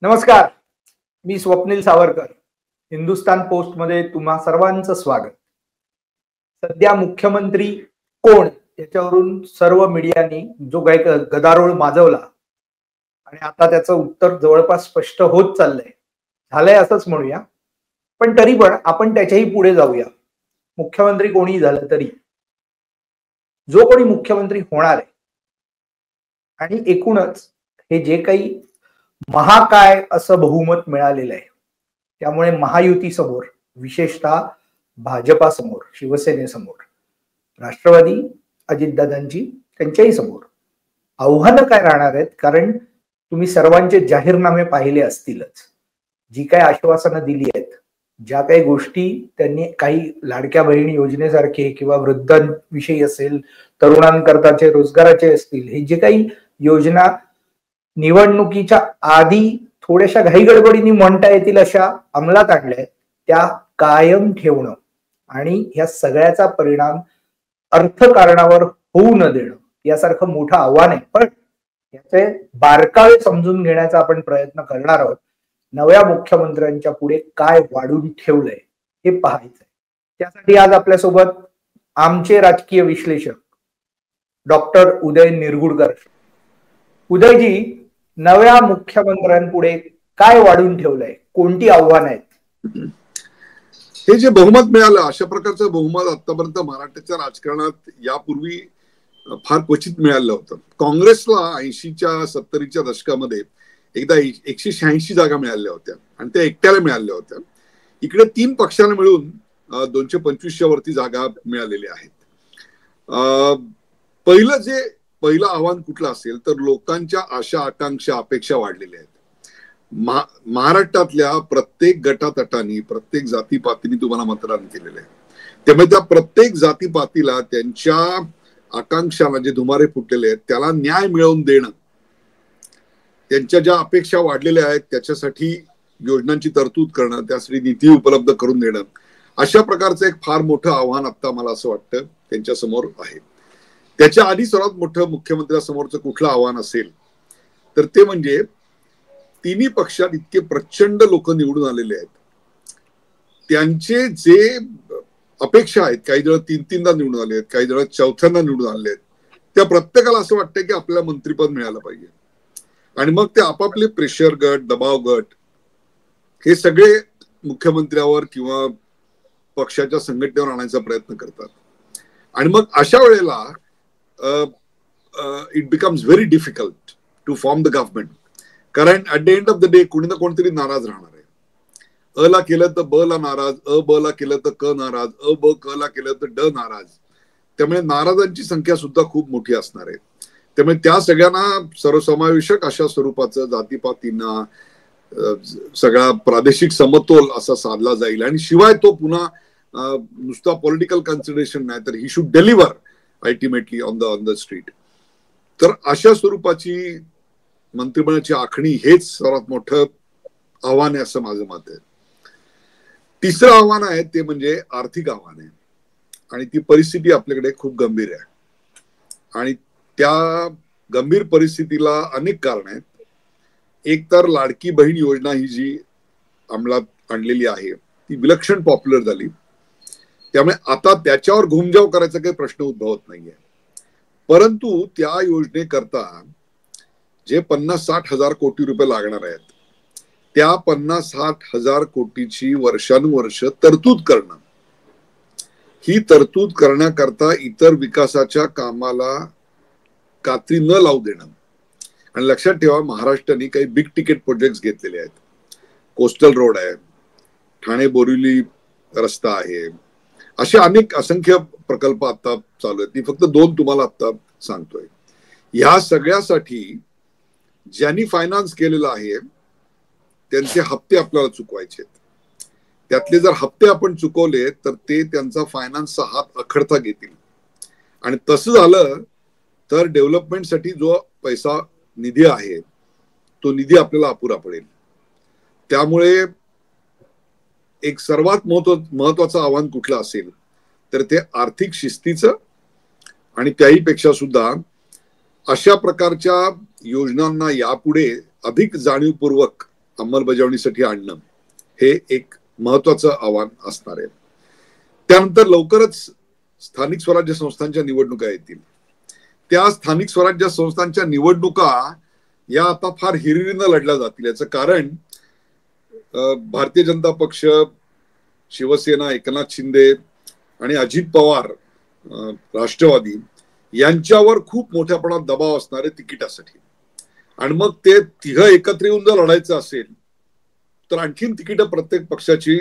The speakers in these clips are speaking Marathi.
नमस्कार, मी स्वप्नील सावरकर. हिंदुस्तान पोस्ट मध्ये तुम्हा सर्वांचं स्वागत. सध्या मुख्यमंत्री कोण याच्यावरून सर्व मीडियानी जो काही गदारोळ माजवला आणि आता त्याचं उत्तर जवळपास स्पष्ट होत चाललंय, झालंय असंच म्हणूया. पण तरी पण आपण त्याच्याही पुढे जाऊया. मुख्यमंत्री कोणी झालं तरी जो कोणी मुख्यमंत्री होणार आहे आणि एकूणच हे जे काही महाकाय असं बहुमत मिळालेलं आहे, त्यामुळे महायुतीसमोर, विशेषतः भाजपासमोर, शिवसेनेसमोर, राष्ट्रवादी अजितदादांची त्यांच्याही समोर आव्हानं काय राहणार आहेत. कारण तुम्ही सर्वांचे जाहीरनामे पाहिले असतीलच. जी काही आश्वासनं दिली आहेत, ज्या काही गोष्टी त्यांनी, काही लाडक्या बहिणी योजनेसारखे किंवा वृद्धांविषयी असेल, तरुणांकरताचे रोजगाराचे असतील, हे जे काही योजना निवडणुकीच्या आधी थोड्याशा घाईगडबडीने म्हणता येतील अशा अंमलात आणल्या, त्या कायम ठेवणं आणि या सगळ्याचा परिणाम अर्थकारणावर होऊ न देणं यासारखं मोठं आव्हान आहे. पण याचे बारकावे समजून घेण्याचा आपण प्रयत्न करणार आहोत. नव्या मुख्यमंत्र्यांच्या पुढे काय वाढून ठेवलंय हे पाहायचंय. त्यासाठी आज आपल्यासोबत आमचे राजकीय विश्लेषक डॉक्टर उदय निरगुडकर. उदयजी, नव्या मुख्यमंत्र्यांपुढे काय वाढून ठेवलंय, कोणती आव्हानं आहेत? हे जे बहुमत मिळालं, अशा प्रकारचं बहुमत आतापर्यंत महाराष्ट्राच्या राजकारणात यापूर्वी फार क्वचित मिळालं होतं. काँग्रेसला 80च्या 70च्या दशकामध्ये एकदा 186 जागा मिळाल्या होत्या आणि त्या एकट्याला मिळाल्या होत्या. इकडे 3 पक्षांना मिळून 225च्या वरती जागा मिळालेल्या आहेत. पहिलं आव्हान कुठलं असेल तर लोकांच्या आशा, आकांक्षा, अपेक्षा वाढलेल्या आहेत. महाराष्ट्रातल्या प्रत्येक गटातटांनी, प्रत्येक जातीपातीने तुम्हाला मतदान केलेलं आहे. त्यामुळे त्या प्रत्येक जातीपातीला त्यांच्या आकांक्षाला, जे धुमारे फुटलेले आहेत, त्याला न्याय मिळवून देणं, त्यांच्या ज्या अपेक्षा वाढलेल्या आहेत त्याच्यासाठी योजनांची तरतूद करणं, त्यासाठी निधी उपलब्ध करून देणं, अशा प्रकारचं एक फार मोठं आव्हान आता मला असं वाटतं त्यांच्या समोर आहे. त्याच्या आधी सर्वात मोठं मुख्यमंत्र्यांसमोरचं कुठलं आव्हान असेल तर ते म्हणजे तिन्ही पक्षात इतके प्रचंड लोक निवडून आलेले आहेत, त्यांचे जे अपेक्षा आहेत, काही जण 3-3दा निवडून आले आहेत, काही जण 4थ्यांदा निवडून आले आहेत, त्या प्रत्येकाला असं वाटतं की आपल्याला मंत्रीपद मिळालं पाहिजे. आणि मग ते आपापले प्रेशर गट, दबाव गट, हे सगळे मुख्यमंत्र्यावर किंवा पक्षाच्या संघटनेवर आणायचा प्रयत्न करतात. आणि मग अशा वेळेला it becomes very difficult to form the government. कारण at the end of the day कोणी ना कोणतरी नाराज राहणार आहे. अ ला केलं तर ब ला नाराज, अ ब ला केलं तर क नाराज, अ ब क ला केलं तर ड नाराज. त्यामुळे नाराजांची संख्या सुद्धा खूप मोठी असणार आहे. त्यामुळे त्या सगळ्यांना सर्वसमावेशक अशा स्वरूपाचं, जातीपातींना सगळा प्रादेशिक समतोल असा साधला जाईल. आणि शिवाय तो पुन्हा नुसता पॉलिटिकल कन्सिडरेशन नाही, तर he should deliver ultimately on the street. तर अशा स्वरूपाची मंत्रिमंडळाची आखणी हेच सर्वात मोठं आव्हान आहे असं माझं मत आहे. तिसरं आव्हान आहे ते म्हणजे आर्थिक आव्हान आहे. आणि ती परिस्थिती आपल्याकडे खूप गंभीर आहे. आणि त्या गंभीर परिस्थितीला अनेक कारण आहेत. एक तर लाडकी बहीण योजना ही जी अंमलात आणलेली आहे ती विलक्षण पॉप्युलर झाली. त्यामुळे आता त्याच्यावर घुमजाव करायचा काही प्रश्न उद्भवत नाहीये. परंतु त्या योजनेकरता जे 50-60 हजार कोटी रुपये लागणार आहेत, त्या 50-60 हजार कोटीची वर्षानुवर्ष तरतूद करणं, ही तरतूद करण्याकरता इतर विकासाच्या कामाला कात्री न लावू देणं. आणि लक्षात ठेवा, महाराष्ट्राने काही बिग तिकीट प्रोजेक्ट घेतलेले आहेत. कोस्टल रोड आहे, ठाणे बोरिवली रस्ता आहे, असे अनेक असंख्य प्रकल्प आता चालू आहेत. मी फक्त 2 तुम्हाला आता सांगतोय. ह्या सगळ्यासाठी ज्यांनी फायनान्स केलेला आहे त्यांचे हप्ते आपल्याला चुकवायचे आहेत. त्यातले जर हप्ते आपण चुकवले तर ते त्यांचा फायनान्सचा हात अखडता घेतील. आणि तसं झालं तर डेव्हलपमेंटसाठी जो पैसा, निधी आहे, तो निधी आपल्याला अपुरा पडेल. त्यामुळे एक सर्वात महत्वाचं आव्हान कुठलं असेल तर ते आर्थिक शिस्तीचं, आणि त्याहीपेक्षा सुद्धा अशा प्रकारच्या योजनांना यापुढे अधिक जाणीवपूर्वक अंमलबजावणीसाठी आणणं हे एक महत्वाचं आव्हान असणार आहे. त्यानंतर लवकरच स्थानिक स्वराज्य संस्थांच्या निवडणुका येतील. त्या स्थानिक स्वराज्य संस्थांच्या निवडणुका या आता फार हिरिरीनं लढल्या जातील. याचं कारण भारतीय जनता पक्ष, शिवसेना, एकनाथ शिंदे आणि अजित पवार राष्ट्रवादी यांच्यावर खूप मोठ्या प्रमाणात दबाव असणार आहे तिकिटासाठी. आणि मग ते तिघ एकत्र येऊन जर लढायचं असेल तर आणखीन तिकीटं प्रत्येक पक्षाची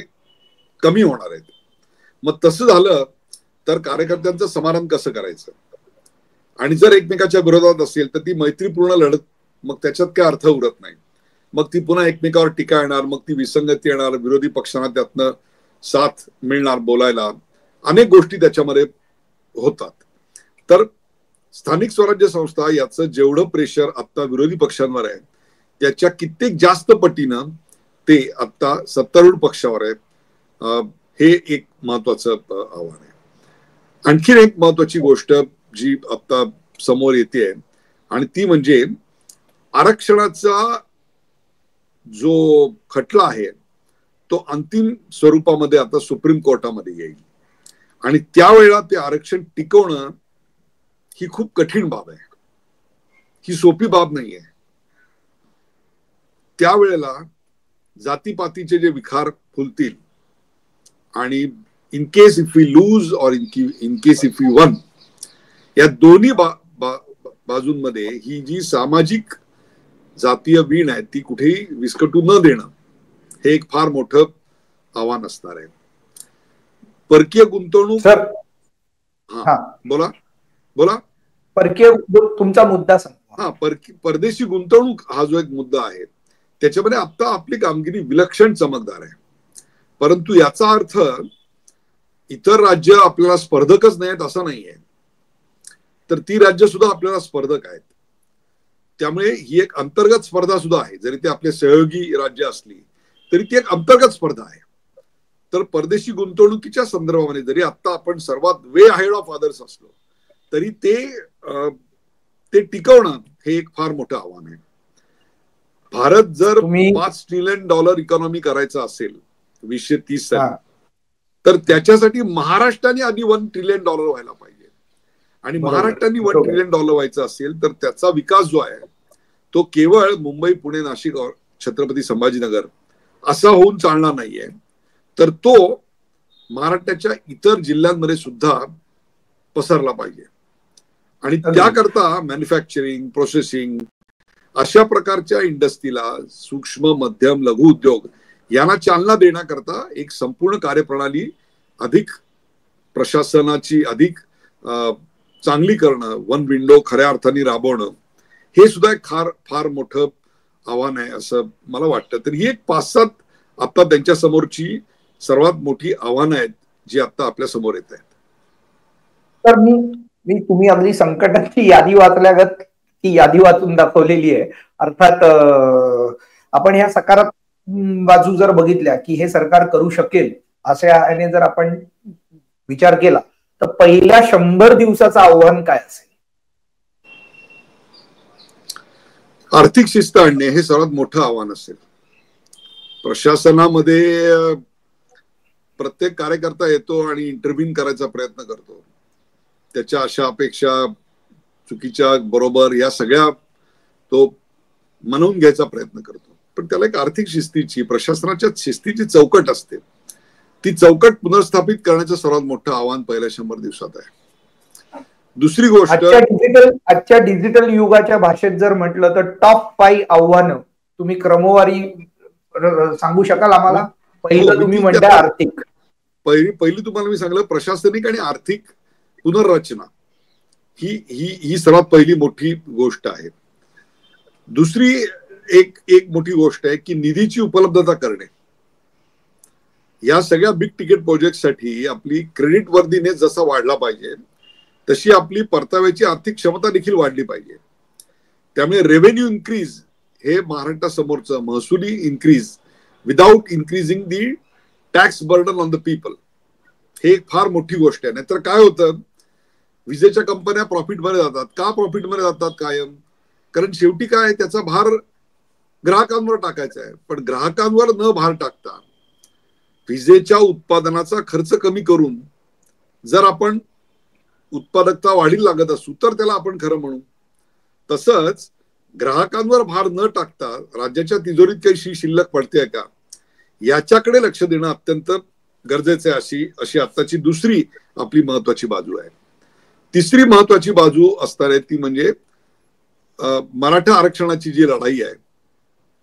कमी होणार आहेत. मग तसं झालं तर कार्यकर्त्यांचं समाधान कसं करायचं, आणि जर एकमेकाच्या विरोधात असेल तर ती मैत्रीपूर्ण लढत, मग त्याच्यात काय अर्थ उरत नाही. मग ती पुन्हा एकमेकावर टीका येणार, मग ती विसंगती येणार, विरोधी पक्षांना त्यातनं साथ मिळणार बोलायला, अनेक गोष्टी त्याच्यामध्ये होतात. तर स्थानिक स्वराज्य संस्था याचं जेवढं प्रेशर आता विरोधी पक्षांवर आहे त्याच्या कित्येक जास्त पटीनं ते आता सत्तारूढ पक्षावर आहे. हे एक महत्वाचं आव्हान आहे. आणखीन एक महत्वाची गोष्ट जी आता समोर येते आणि ती म्हणजे आरक्षणाचा जो खटला आहे तो अंतिम स्वरूपामध्ये आता सुप्रीम कोर्टामध्ये येईल. आणि त्यावेळेला ते आरक्षण टिकवणं ही खूप कठीण बाब आहे, ही सोपी बाब नाहीये. त्यावेळेला जातीपातीचे जे विखार फुलतील आणि in case if we lose और in case if we won, या दोन्ही बाजूंमध्ये ही जी सामाजिक जातीय वीण आहे ती कुठेही विस्कटू न देणं हे एक फार मोठं आव्हान असणार आहे. परकीय गुंतवणूक. सर बोला बोला. परकीय तुमचा मुद्दा सांगा. परदेशी गुंतवणूक हा जो एक मुद्दा आहे त्याच्यामध्ये आता आपली कामगिरी विलक्षण चमकदार आहे. परंतु याचा अर्थ इतर राज्य आपल्याला स्पर्धकच नाहीत असं नाहीये, तर ती राज्य सुद्धा आपल्याला स्पर्धक आहेत. त्यामुळे ही एक अंतर्गत स्पर्धा सुद्धा आहे. जरी ते आपले सहयोगी राज्य असली तरी ती एक अंतर्गत स्पर्धा आहे. तर परदेशी गुंतवणुकीच्या संदर्भामध्ये जरी आता आपण सर्वात वे अहेड ऑफ अदर्स असलो तरी ते टिकवणं हे एक फार मोठं आव्हान आहे. भारत जर $5 ट्रिलियन इकॉनॉमी करायचा असेल 2030 साली, तर त्याच्यासाठी महाराष्ट्राने आधी $1 ट्रिलियन व्हायला पाहिजे. आणि महाराष्ट्राने $1 ट्रिलियन व्हायचं असेल तर त्याचा विकास जो आहे तो केवळ मुंबई, पुणे, नाशिक और छत्रपती संभाजीनगर असा होऊन चालणार नाहीये, तर तो महाराष्ट्राच्या इतर जिल्ह्यांमध्ये सुद्धा पसरला पाहिजे. आणि त्याकरता मॅन्युफॅक्चरिंग, प्रोसेसिंग अशा प्रकारच्या इंडस्ट्रीला, सूक्ष्म मध्यम लघु उद्योग यांना चालना देण्याकरता एक संपूर्ण कार्यप्रणाली अधिक प्रशासनाची अधिक चांगली करणं, वन विंडो खऱ्या अर्थाने राबवणं हे सुद्धा एक फार मोठं आव्हान आहे असं मला वाटतं. तर ही एक 5-7 आता त्यांच्या समोरची सर्वात मोठी आव्हानं आहेत जी आता आपल्या समोर येत आहेत. तर मी तुम्ही अगदी संकटाची यादी वाचल्यागत ती यादी वाचून दाखवलेली आहे. अर्थात आपण ह्या सकारात्मक बाजू जर बघितल्या की हे सरकार करू शकेल अशाने जर आपण विचार केला तर पहिल्या 100 दिवसाचं आव्हान काय असेल? आर्थिक शिस्त आणणे हे सर्वात मोठं आव्हान असेल. प्रशासनामध्ये प्रत्येक कार्यकर्ता येतो आणि इंटरव्ह्यू करायचा प्रयत्न करतो. त्याच्या आशा अपेक्षा चुकीच्या बरोबर या सगळ्या तो मनवून घ्यायचा प्रयत्न करतो. पण त्याला एक आर्थिक शिस्तीची, प्रशासनाच्या शिस्तीची चौकट असते. ती चौकट पुनर्स्थापित करण्याचं सर्वात मोठं आव्हान पहिल्या 100 दिवसात आहे. दुसरी गोष्ट, आजच्या डिजिटल युगाच्या भाषेत जर म्हटलं तर टॉप 5 आव्हानं तुम्ही क्रमवारी सांगू शकाल आम्हाला? पहिलं तुम्ही म्हणता आर्थिक. पहिली तुम्हाला मी सांगलं प्रशासनिक आणि आर्थिक पुनर्रचना ही सर्वात पहिली मोठी गोष्ट आहे. दुसरी एक मोठी गोष्ट आहे की निधीची उपलब्धता करणे. या सगळ्या बिग तिकीट प्रोजेक्टसाठी आपली क्रेडिट वर्दीनेस जसा वाढला पाहिजे तशी आपली परताव्याची आर्थिक क्षमता देखील वाढली पाहिजे. त्यामुळे रेव्हेन्यू इन्क्रीज हे महाराष्ट्रासमोरचं महसुली increase without increasing the tax burden on the people हे एक फार मोठी गोष्ट आहे. नाहीतर काय होतं, विजेच्या कंपन्या प्रॉफिटमध्ये जातात. का प्रॉफिटमध्ये जातात कायम? कारण शेवटी काय त्याचा भार ग्राहकांवर टाकायचा आहे, पण ग्राहकांवर न भार टाकता विजेच्या उत्पादनाचा खर्च कमी करून जर आपण उत्पादकता वाढीला लागत असू तर त्याला आपण खरं म्हणू. तसंच ग्राहकांवर भार न टाकता राज्याच्या तिजोरीत काही शिल्लक पडते का याच्याकडे लक्ष देणं अत्यंत गरजेचं आहे. अशी आत्ताची दुसरी आपली महत्वाची बाजू आहे. तिसरी महत्वाची बाजू असणार आहे ती म्हणजे मराठा आरक्षणाची जी लढाई आहे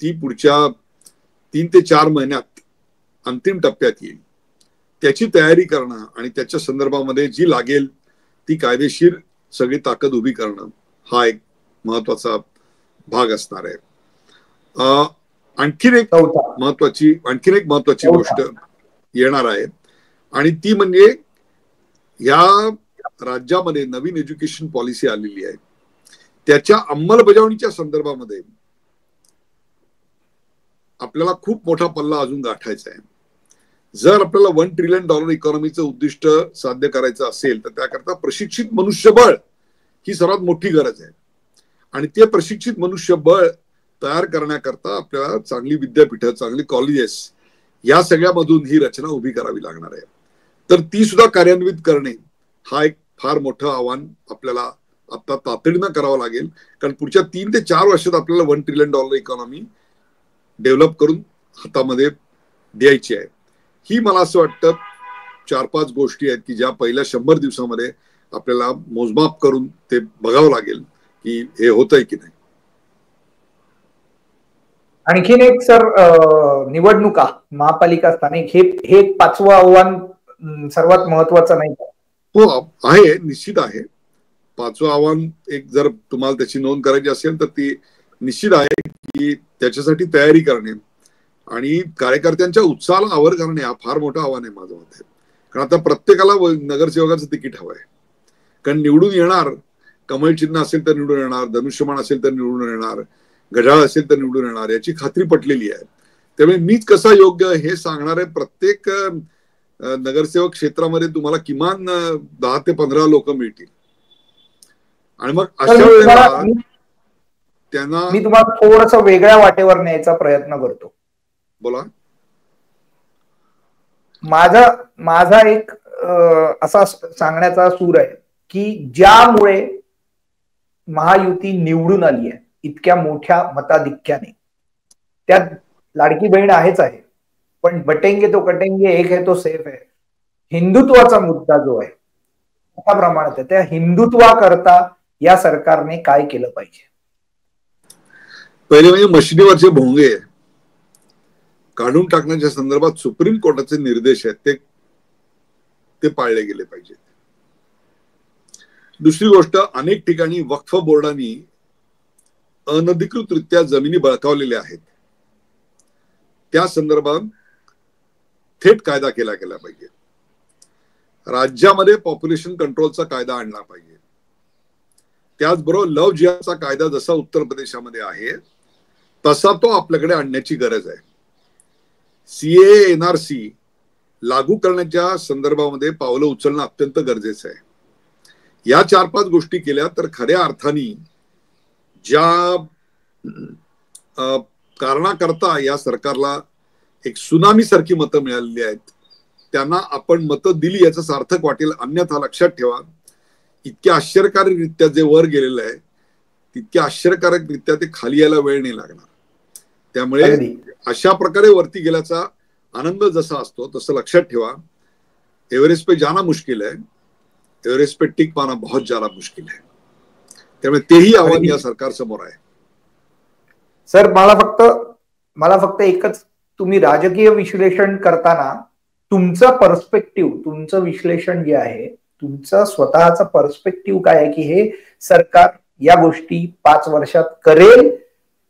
ती पुढच्या 3 ते 4 महिन्यात अंतिम टप्प्यात येईल. त्याची तयारी करणं आणि त्याच्या संदर्भामध्ये जी लागेल ती कायदेशीर सगळी ताकद उभी करणं हा एक महत्वाचा भाग असणार आहे. आणखीन एक महत्वाची गोष्ट येणार आहे आणि ती म्हणजे या राज्यामध्ये नवीन एज्युकेशन पॉलिसी आलेली आहे. त्याच्या अंमलबजावणीच्या संदर्भामध्ये आपल्याला खूप मोठा पल्ला अजून गाठायचा आहे. जर आपल्याला $1 ट्रिलियन इकॉनॉमीचं उद्दिष्ट साध्य करायचं असेल तर त्याकरता प्रशिक्षित मनुष्यबळ ही सर्वात मोठी गरज आहे आणि ते प्रशिक्षित मनुष्यबळ तयार करण्याकरता आपल्याला चांगली विद्यापीठं, चांगली कॉलेजेस या सगळ्यामधून ही रचना उभी करावी लागणार आहे. तर ती सुद्धा कार्यान्वित करणे हा एक फार मोठं आव्हान आपल्याला आता तातडीनं करावं लागेल, कारण पुढच्या 3 ते 4 वर्षात आपल्याला $1 ट्रिलियन इकॉनॉमी डेव्हलप करून हातामध्ये द्यायची आहे. ही मला असं वाटतं 4-5 गोष्टी आहेत की ज्या पहिल्या 100 दिवसामध्ये आपल्याला मोजमाप करून ते बघावं लागेल की हे होतंय की नाही. आणखीन एक सर, निवडणुका, महापालिका स्थानिक हे 5वं आव्हान सर्वात महत्वाचं नाही का? हो आहे, निश्चित आहे. 5वं आव्हान एक जर तुम्हाला त्याची नोंद करायची असेल तर ती निश्चित आहे की त्याच्यासाठी तयारी करणे आणि कार्यकर्त्यांच्या उत्साहाला आवर करणे हा फार मोठं आव्हान आहे माझं मत आहे. कारण आता प्रत्येकाला नगरसेवकाचं तिकीट हवं आहे, कारण निवडून येणार, कमळ चिन्ह असेल तर निवडून येणार, धनुष्यबाण असेल तर निवडून येणार, घड्याळ असेल तर निवडून येणार याची खात्री पटलेली आहे. त्यामुळे मीच कसा योग्य हे सांगणारे प्रत्येक नगरसेवक क्षेत्रामध्ये तुम्हाला किमान 10 ते 15 लोक मिळतील आणि मग अशा वेळेला त्यांना मी तुम्हाला थोडस वेगळ्या वाटेवर न्यायचा प्रयत्न करतो. बोला. माझा एक असा सांगण्याचा सूर आहे की ज्यामुळे महायुती निवडून आली आहे इतक्या मोठ्या मताधिक्याने, त्यात लाडकी बहीण आहेच आहे, पण बटेंगे तो कटेंगे, एक है तो सेफ है, हिंदुत्वाचा मुद्दा जो आहे मोठ्या प्रमाणात आहे, त्या हिंदुत्वाकरता या सरकारने काय केलं पाहिजे? पहिले म्हणजे मशिदीवरचे भोंगे काढून टाकण्याच्या संदर्भात सुप्रीम कोर्टाचे निर्देश आहेत ते पाळले गेले पाहिजेत. दुसरी गोष्ट, अनेक ठिकाणी वक्फ बोर्डांनी अनधिकृतरित्या जमिनी बळकावलेल्या आहेत, त्या संदर्भात थेट कायदा केला गेला पाहिजे. राज्यामध्ये पॉप्युलेशन कंट्रोलचा कायदा आणला पाहिजे. त्याचबरोबर लव्ह जिहादचा कायदा जसा उत्तर प्रदेशामध्ये आहे तसा तो आपल्याकडे आणण्याची गरज आहे. सीए एनआरसी लागू करण्याच्या संदर्भामध्ये पावलं उचलणं अत्यंत गरजेचं आहे. या 4-5 गोष्टी केल्या तर खऱ्या अर्थाने ज्या कारणाकरता या सरकारला एक सुनामी सारखी मतं मिळालेली आहेत त्यांना आपण मतं दिली याचं सार्थक वाटेल. अन्यथा लक्षात ठेवा, इतक्या आश्चर्यकारकरित्या जे वर गेलेलं आहे तितक्या आश्चर्यकारकरित्या ते खाली यायला वेळ नाही लागणार. त्यामुळे अशा प्रकारे वरती गेल्याचा आनंद जसा असतो तसं लक्षात ठेवा, एव्हरेस्ट पे जाना मुश्किल है, एव्हरेस्ट पे टिक पाना बहुत ज्यादा मुश्किल है. त्यामुळे तेही आव्हान या सरकार समोर आहे. सर, मला फक्त एकच, तुम्ही राजकीय विश्लेषण करताना तुमचं पर्स्पेक्टिव्ह, तुमचं विश्लेषण जे आहे, तुमचं स्वतःचं पर्स्पेक्टिव्ह काय आहे की हे सरकार या गोष्टी 5 वर्षात करेल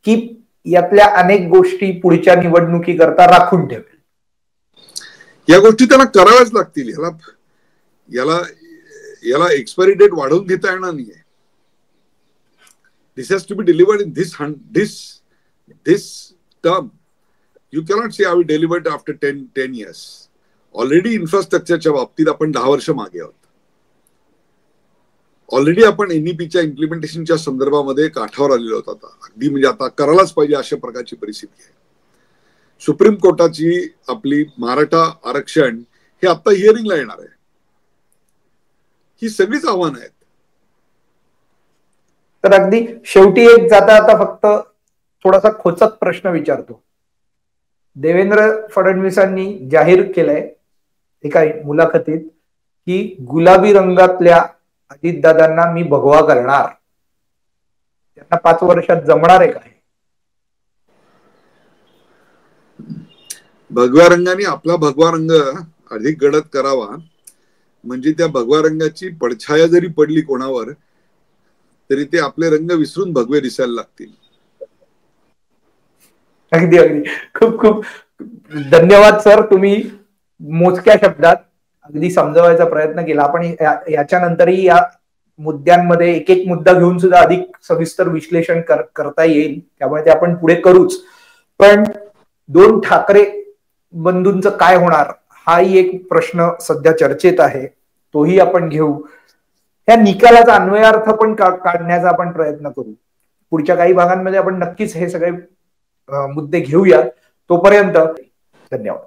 की यातल्या अनेक गोष्टी पुढच्या निवडणुकी करता राखून ठेवेल? या गोष्टी त्यांना कराव्याच लागतील. याला एक्सपायरी डेट वाढवून घेता येणार नाहीये. This has to be delivered in this term. You cannot say I will deliver it after 10 years. Already इन्फ्रास्ट्रक्चरच्या बाबतीत आपण 10 वर्ष मागे आहोत. ऑलरेडी आपण एनईपीच्या इम्प्लिमेंटेशनच्या संदर्भामध्ये काठावर आलेलो होतो. आता अगदी म्हणजे आता करायलाच पाहिजे अशा प्रकारची परिस्थिती आहे. सुप्रीम कोर्टाची आपली मराठा आरक्षण हे आता हिअरिंगला येणार आहे. ही सगळीच आव्हानं आहेत. तर अगदी शेवटी एक जाता आता फक्त थोडासा खोचक प्रश्न विचारतो. देवेंद्र फडणवीसांनी जाहीर केलंय एका मुलाखतीत की गुलाबी रंगातल्या अजितदादांना मी भगवा करणार. त्यांना 5 वर्षात जमणार आहे काय? भगव्या रंगाने आपला भगवा रंग अधिक गडद करावा, म्हणजे त्या भगव्या रंगाची पडछाया जरी पडली कोणावर तरी ते आपले रंग विसरून भगवे दिसायला लागतील. अगदी अगदी खूप खूप धन्यवाद सर. तुम्ही मोजक्या शब्दात अगदी समजवायचा प्रयत्न केला. आपण याच्यानंतरही या मुद्द्यांमध्ये एक एक मुद्दा घेऊन सुद्धा अधिक सविस्तर विश्लेषण करता येईल, त्यामुळे ते आपण पुढे करूच. पण 2 ठाकरे बंधूंचं काय होणार हाही एक प्रश्न सध्या चर्चेत आहे, तोही आपण घेऊ. या निकालाचा अन्वयार्थ पण काढण्याचा आपण प्रयत्न करू. पुढच्या काही भागांमध्ये आपण नक्कीच हे सगळे मुद्दे घेऊया. तोपर्यंत धन्यवाद.